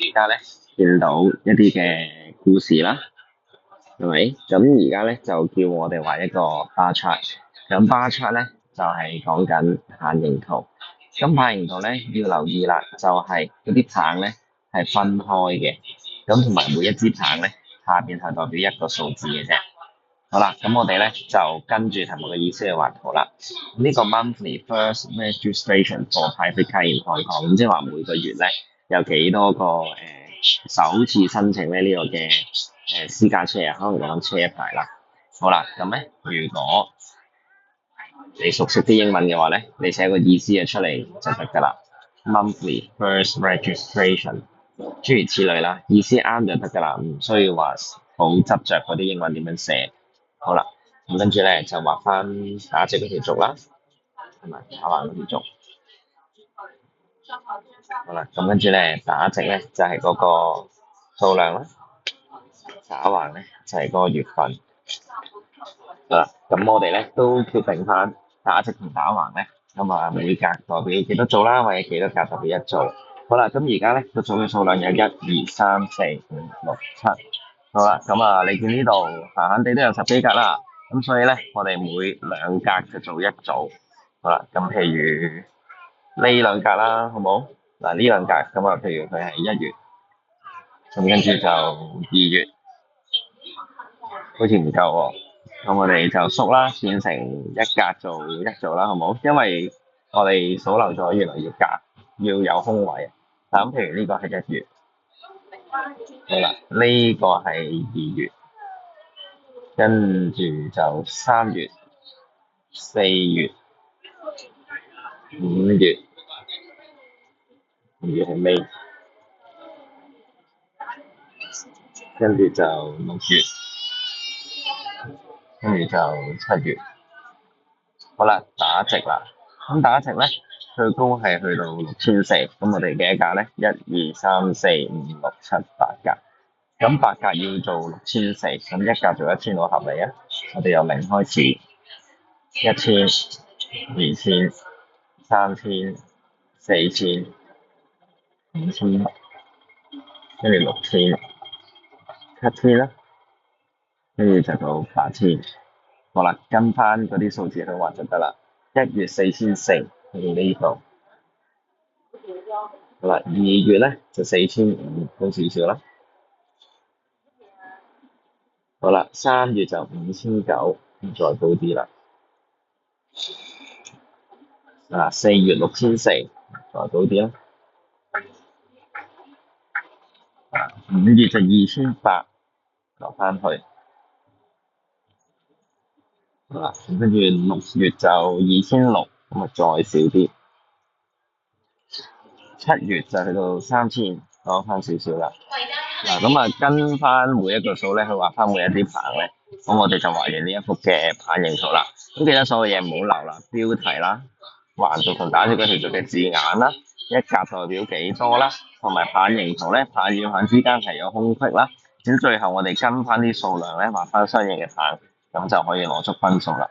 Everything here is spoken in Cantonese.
而家咧見到一啲嘅故事啦，係咪？咁而家咧就叫我哋畫一個 bar chart。咁 bar chart 咧就係講緊棒形圖。咁棒形圖咧要留意啦，就係嗰啲棒咧係分開嘅。咁同埋每一支棒咧下邊係代表一個數字嘅啫。好啦，咁我哋咧就跟住題目嘅意思去畫圖啦。呢個 monthly first registration for private car in Hong Kong，咁即係話每個月咧有幾多個首次申請咧呢個嘅私家車啊，可能講車牌啦。好啦，咁咧如果你熟悉啲英文嘅話咧，你寫個意思就出嚟就得㗎啦。monthly first registration，諸如此類啦，意思啱就得㗎啦，唔需要話好執着嗰啲英文點樣寫。好啦，咁跟住咧就畫翻打直嗰條軸啦，同埋打橫嗰條軸。好啦，咁跟住咧打直咧就係嗰個數量啦，打橫咧就係嗰個月份。好啦，咁我哋咧都決定翻打直同打橫咧，咁啊每格代表幾多組啦，或者幾多格代表一組。好啦，咁而家咧個組嘅數量有1、2、3、4、5、6、7。好啦，咁啊你見呢度閒閒地都有10幾格啦，咁所以咧我哋每2格就做一組。好啦，咁譬如呢2格啦，好冇？嗱呢2格咁啊，譬如佢係1月，咁跟住就2月，好似唔夠喎，咁我哋就縮啦，變成1格做一組啦，好冇？因為我哋數漏咗，原來要格要有空位。咁譬如呢個係1月，好啦，呢個係2月，跟住就3月、4月、5月，5月係尾，跟住就6月，跟住就7月。好啦，打直啦。咁打直咧，最高係去到6400。咁我哋幾多格咧？1、2、3、4、5、6、7、8格。咁8格要做6400，咁1格做1000好合理啊！我哋由0開始，1000、2000、3000、4000、5000，跟住6000、7000啦，跟住就到8000。好啦，跟翻嗰啲數字去畫就得啦。1月4400去到呢度。好啦，2月咧就4500，高少少啦。好啦，3月就5900，再高啲啦。4月6400，再高啲啦。5月就2800，落翻去。好啦，咁跟住6月就2600，咁啊再少啲。7月就去到3000，多翻少少啦。咁啊跟翻每一個數咧，去畫翻每一啲棒咧，咁我哋就畫完呢一幅嘅棒形圖啦。咁記得所有嘢唔好漏啦，標題啦、橫軸同打直嗰條軸嘅字眼啦、1格代表幾多啦，同埋棒形圖咧，棒與棒之間係有空隙啦。咁最後我哋跟翻啲數量咧，畫翻相應嘅棒，咁就可以攞出分數啦。